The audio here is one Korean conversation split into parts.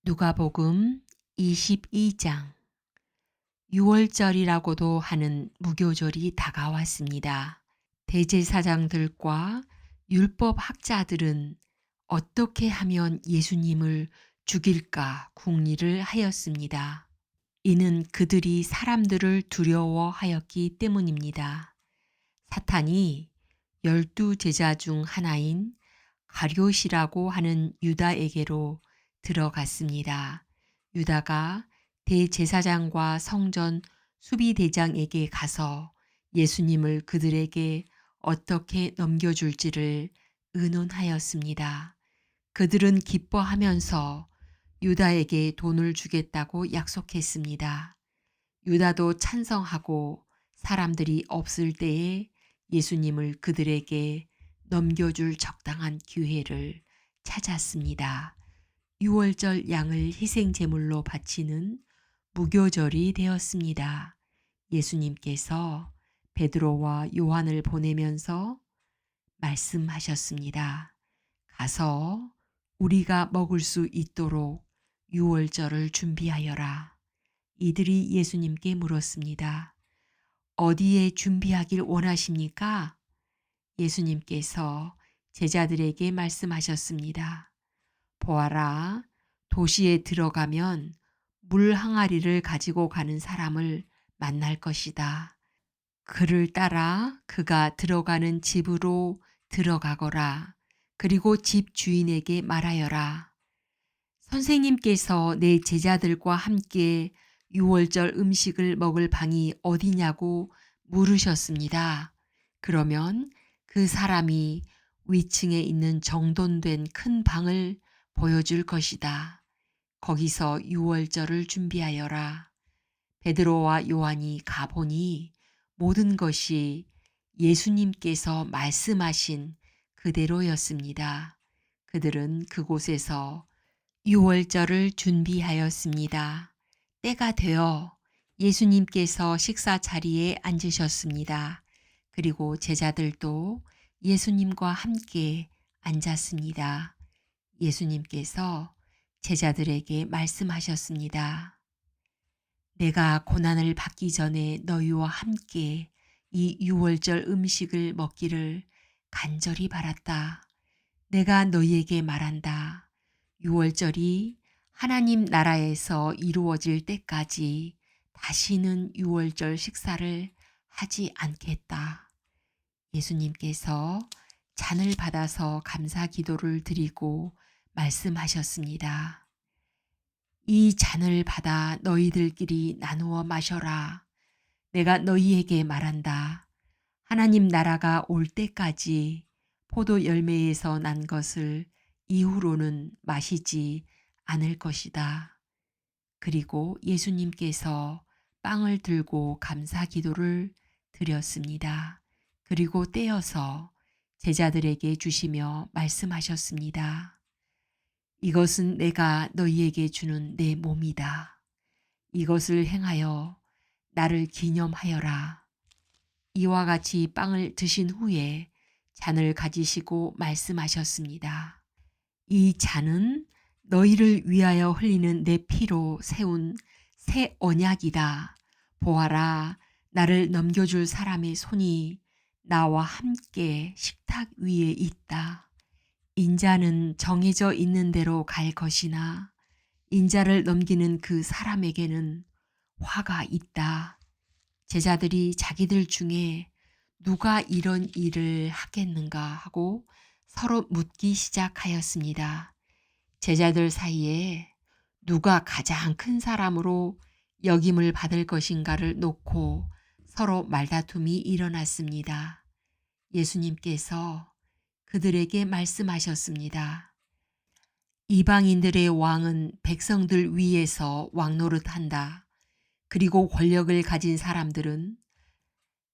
누가복음 22장. 유월절이라고도 하는 무교절이 다가왔습니다. 대제사장들과 율법 학자들은 어떻게 하면 예수님을 죽일까 궁리를 하였습니다. 이는 그들이 사람들을 두려워하였기 때문입니다. 사탄이 12 제자 중 하나인 가룟이라고 하는 유다에게로 들어갔습니다. 유다가 대제사장과 성전 수비대장에게 가서 예수님을 그들에게 어떻게 넘겨줄지를 의논하였습니다. 그들은 기뻐하면서 유다에게 돈을 주겠다고 약속했습니다. 유다도 찬성하고 사람들이 없을 때에 예수님을 그들에게 넘겨줄 적당한 기회를 찾았습니다. 유월절 양을 희생제물로 바치는 무교절이 되었습니다. 예수님께서 베드로와 요한을 보내면서 말씀하셨습니다. 가서 우리가 먹을 수 있도록 유월절을 준비하여라. 이들이 예수님께 물었습니다. 어디에 준비하길 원하십니까? 예수님께서 제자들에게 말씀하셨습니다. 보아라, 도시에 들어가면 물 항아리를 가지고 가는 사람을 만날 것이다. 그를 따라 그가 들어가는 집으로 들어가거라. 그리고 집 주인에게 말하여라. 선생님께서 내 제자들과 함께 유월절 음식을 먹을 방이 어디냐고 물으셨습니다. 그러면 그 사람이 위층에 있는 정돈된 큰 방을 보여줄 것이다. 거기서 유월절을 준비하여라. 베드로와 요한이 가보니 모든 것이 예수님께서 말씀하신 그대로였습니다. 그들은 그곳에서 유월절을 준비하였습니다. 때가 되어 예수님께서 식사 자리에 앉으셨습니다. 그리고 제자들도 예수님과 함께 앉았습니다. 예수님께서 제자들에게 말씀하셨습니다. 내가 고난을 받기 전에 너희와 함께 이 유월절 음식을 먹기를 간절히 바랐다. 내가 너희에게 말한다. 유월절이 하나님 나라에서 이루어질 때까지 다시는 유월절 식사를 하지 않겠다. 예수님께서 잔을 받아서 감사 기도를 드리고 말씀하셨습니다. 이 잔을 받아 너희들끼리 나누어 마셔라. 내가 너희에게 말한다. 하나님 나라가 올 때까지 포도 열매에서 난 것을 이후로는 마시지 않을 것이다. 그리고 예수님께서 빵을 들고 감사 기도를 드렸습니다. 그리고 떼어서 제자들에게 주시며 말씀하셨습니다. 이것은 내가 너희에게 주는 내 몸이다. 이것을 행하여 나를 기념하여라. 이와 같이 빵을 드신 후에 잔을 가지시고 말씀하셨습니다. 이 잔은 너희를 위하여 흘리는 내 피로 세운 새 언약이다. 보아라, 나를 넘겨줄 사람의 손이 나와 함께 식탁 위에 있다. 인자는 정해져 있는 대로 갈 것이나 인자를 넘기는 그 사람에게는 화가 있다. 제자들이 자기들 중에 누가 이런 일을 하겠는가 하고 서로 묻기 시작하였습니다. 제자들 사이에 누가 가장 큰 사람으로 역임을 받을 것인가를 놓고 서로 말다툼이 일어났습니다. 예수님께서 그들에게 말씀하셨습니다. 이방인들의 왕은 백성들 위에서 왕노릇한다. 그리고 권력을 가진 사람들은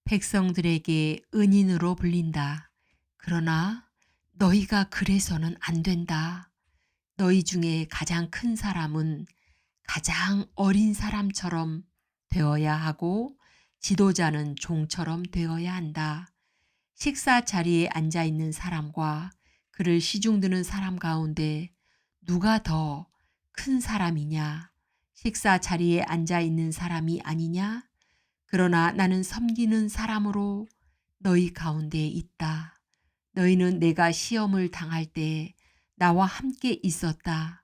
백성들에게 은인으로 불린다. 그러나 너희가 그래서는 안 된다. 너희 중에 가장 큰 사람은 가장 어린 사람처럼 되어야 하고 지도자는 종처럼 되어야 한다. 식사 자리에 앉아 있는 사람과 그를 시중드는 사람 가운데 누가 더 큰 사람이냐? 식사 자리에 앉아 있는 사람이 아니냐? 그러나 나는 섬기는 사람으로 너희 가운데 있다. 너희는 내가 시험을 당할 때 나와 함께 있었다.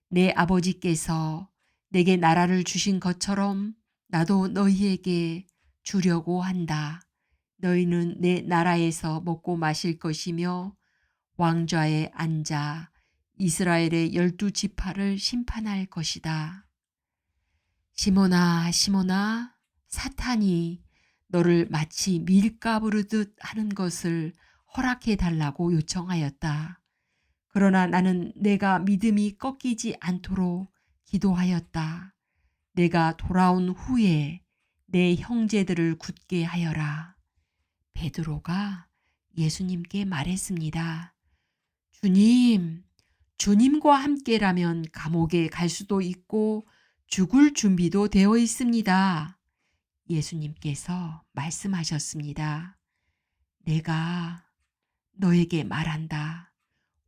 내 아버지께서 내게 나라를 주신 것처럼 나도 너희에게 주려고 한다. 너희는 내 나라에서 먹고 마실 것이며 왕좌에 앉아 이스라엘의 12지파를 심판할 것이다. 시몬아, 시몬아, 사탄이 너를 마치 밀가부르듯 하는 것을 허락해 달라고 요청하였다. 그러나 나는 내가 믿음이 꺾이지 않도록 기도하였다. 내가 돌아온 후에 내 형제들을 굳게 하여라. 베드로가 예수님께 말했습니다. 주님, 주님과 함께라면 감옥에 갈 수도 있고 죽을 준비도 되어 있습니다. 예수님께서 말씀하셨습니다. 내가 너에게 말한다.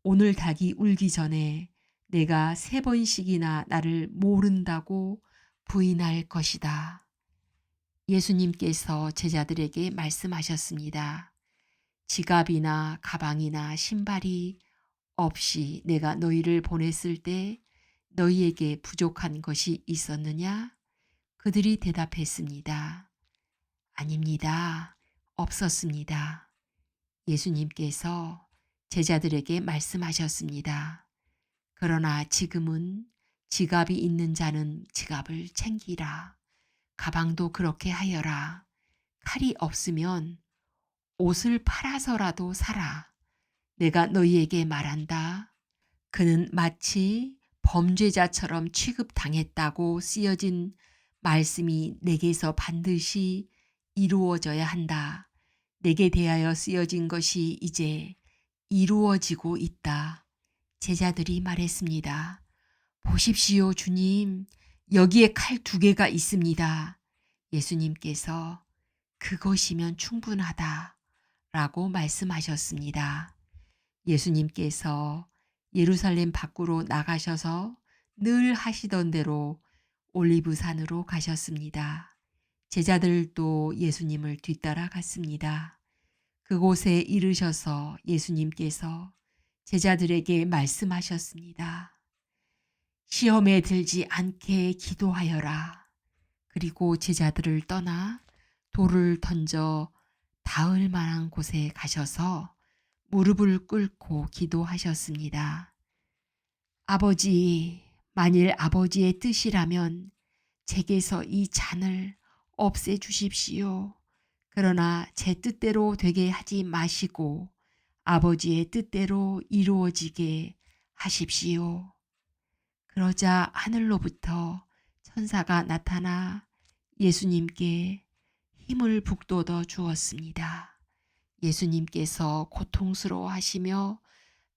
오늘 닭이 울기 전에 내가 3번씩이나 나를 모른다고 부인할 것이다. 예수님께서 제자들에게 말씀하셨습니다. 지갑이나 가방이나 신발이 없이 내가 너희를 보냈을 때 너희에게 부족한 것이 있었느냐? 그들이 대답했습니다. 아닙니다. 없었습니다. 예수님께서 제자들에게 말씀하셨습니다. 그러나 지금은 지갑이 있는 자는 지갑을 챙기라. 가방도 그렇게 하여라. 칼이 없으면 옷을 팔아서라도 사라. 내가 너희에게 말한다. 그는 마치 범죄자처럼 취급당했다고 쓰여진 말씀이 내게서 반드시 이루어져야 한다. 내게 대하여 쓰여진 것이 이제 이루어지고 있다. 제자들이 말했습니다. 보십시오, 주님. 여기에 칼 2개가 있습니다. 예수님께서 그것이면 충분하다 라고 말씀하셨습니다. 예수님께서 예루살렘 밖으로 나가셔서 늘 하시던 대로 올리브산으로 가셨습니다. 제자들도 예수님을 뒤따라 갔습니다. 그곳에 이르셔서 예수님께서 제자들에게 말씀하셨습니다. 시험에 들지 않게 기도하여라. 그리고 제자들을 떠나 돌을 던져 닿을 만한 곳에 가셔서 무릎을 꿇고 기도하셨습니다. 아버지, 만일 아버지의 뜻이라면 제게서 이 잔을 없애 주십시오. 그러나 제 뜻대로 되게 하지 마시고 아버지의 뜻대로 이루어지게 하십시오. 그러자 하늘로부터 천사가 나타나 예수님께 힘을 북돋워 주었습니다. 예수님께서 고통스러워하시며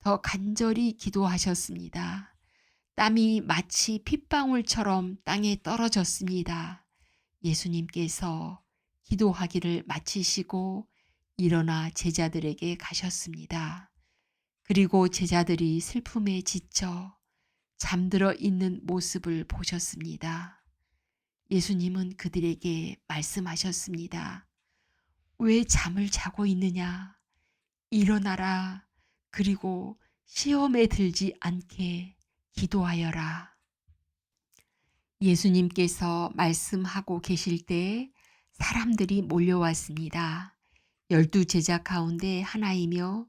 더 간절히 기도하셨습니다. 땀이 마치 핏방울처럼 땅에 떨어졌습니다. 예수님께서 기도하기를 마치시고 일어나 제자들에게 가셨습니다. 그리고 제자들이 슬픔에 지쳐 잠들어 있는 모습을 보셨습니다. 예수님은 그들에게 말씀하셨습니다. 왜 잠을 자고 있느냐? 일어나라. 그리고 시험에 들지 않게 기도하여라. 예수님께서 말씀하고 계실 때 사람들이 몰려왔습니다. 12 제자 가운데 하나이며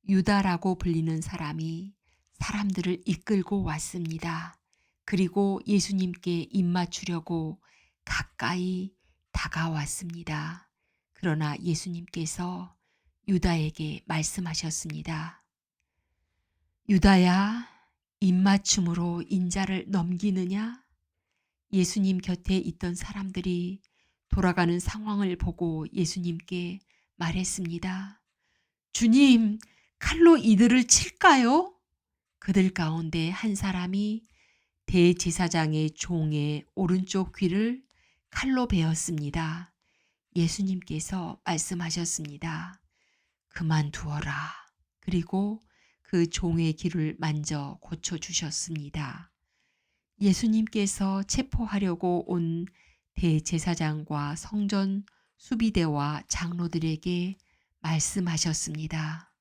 유다라고 불리는 사람이 사람들을 이끌고 왔습니다. 그리고 예수님께 입맞추려고 가까이 다가왔습니다. 그러나 예수님께서 유다에게 말씀하셨습니다. 유다야, 입맞춤으로 인자를 넘기느냐? 예수님 곁에 있던 사람들이 돌아가는 상황을 보고 예수님께 말했습니다. 주님, 칼로 이들을 칠까요? 그들 가운데 한 사람이 대제사장의 종의 오른쪽 귀를 칼로 베었습니다. 예수님께서 말씀하셨습니다. 그만두어라. 그리고 그 종의 귀를 만져 고쳐주셨습니다. 예수님께서 체포하려고 온 대제사장과 성전 수비대와 장로들에게 말씀하셨습니다.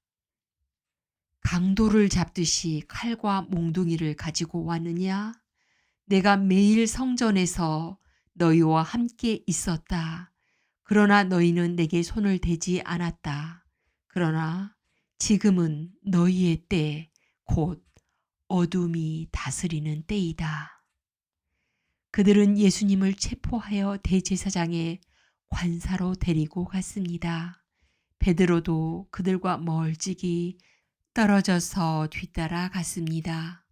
강도를 잡듯이 칼과 몽둥이를 가지고 왔느냐? 내가 매일 성전에서 너희와 함께 있었다. 그러나 너희는 내게 손을 대지 않았다. 그러나 지금은 너희의 때, 곧 어둠이 다스리는 때이다. 그들은 예수님을 체포하여 대제사장의 관사로 데리고 갔습니다. 베드로도 그들과 멀찍이 떨어져서 뒤따라 갔습니다.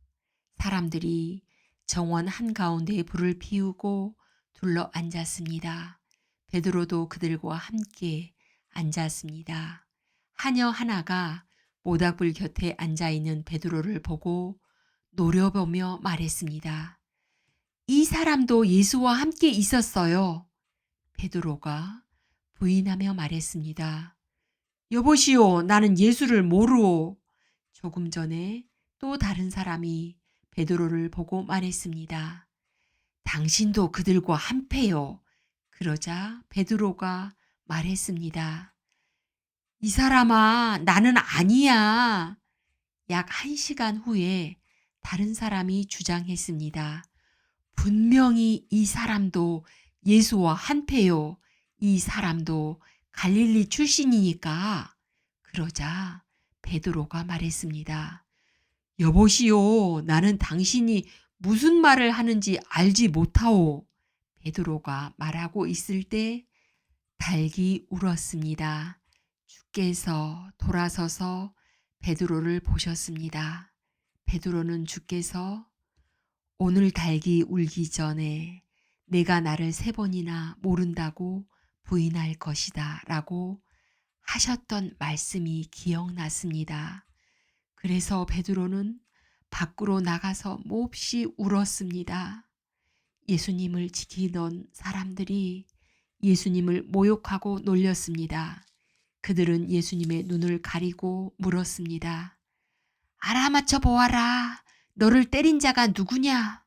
사람들이 정원 한가운데 불을 피우고 둘러 앉았습니다. 베드로도 그들과 함께 앉았습니다. 하녀 하나가 모닥불 곁에 앉아있는 베드로를 보고 노려보며 말했습니다. 이 사람도 예수와 함께 있었어요. 베드로가 부인하며 말했습니다. 여보시오, 나는 예수를 모르오. 조금 전에 또 다른 사람이 베드로를 보고 말했습니다. 당신도 그들과 한패요. 그러자 베드로가 말했습니다. 이 사람아, 나는 아니야. 약 1시간 후에 다른 사람이 주장했습니다. 분명히 이 사람도 예수와 한패요. 이 사람도 갈릴리 출신이니까. 그러자 베드로가 말했습니다. 여보시오, 나는 당신이 무슨 말을 하는지 알지 못하오. 베드로가 말하고 있을 때 닭이 울었습니다. 주께서 돌아서서 베드로를 보셨습니다. 베드로는 주께서 오늘 닭이 울기 전에 내가 나를 3번이나 모른다고 부인할 것이다 라고 하셨던 말씀이 기억났습니다. 그래서 베드로는 밖으로 나가서 몹시 울었습니다. 예수님을 지키던 사람들이 예수님을 모욕하고 놀렸습니다. 그들은 예수님의 눈을 가리고 물었습니다. 알아맞혀 보아라. 너를 때린 자가 누구냐?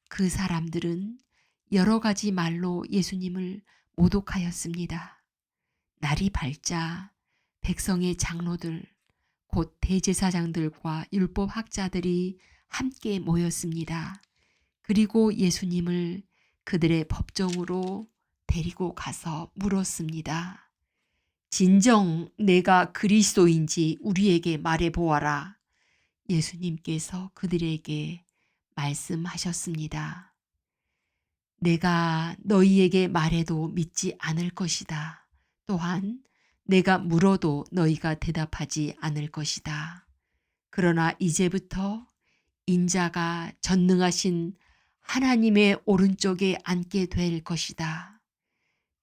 그 사람들은 여러 가지 말로 예수님을 모독하였습니다. 날이 밝자 백성의 장로들, 곧 대제사장들과 율법학자들이 함께 모였습니다. 그리고 예수님을 그들의 법정으로 데리고 가서 물었습니다. 진정 내가 그리스도인지 우리에게 말해 보아라. 예수님께서 그들에게 말씀하셨습니다. 내가 너희에게 말해도 믿지 않을 것이다. 또한 내가 물어도 너희가 대답하지 않을 것이다. 그러나 이제부터 인자가 전능하신 하나님의 오른쪽에 앉게 될 것이다.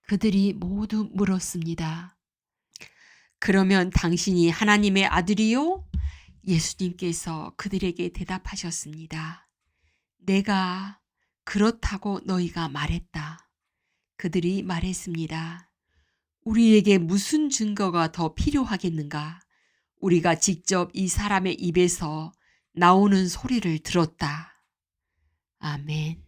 그들이 모두 물었습니다. 그러면 당신이 하나님의 아들이요? 예수님께서 그들에게 대답하셨습니다. 내가 그렇다고 너희가 말했다. 그들이 말했습니다. 우리에게 무슨 증거가 더 필요하겠는가? 우리가 직접 이 사람의 입에서 나오는 소리를 들었다. 아멘.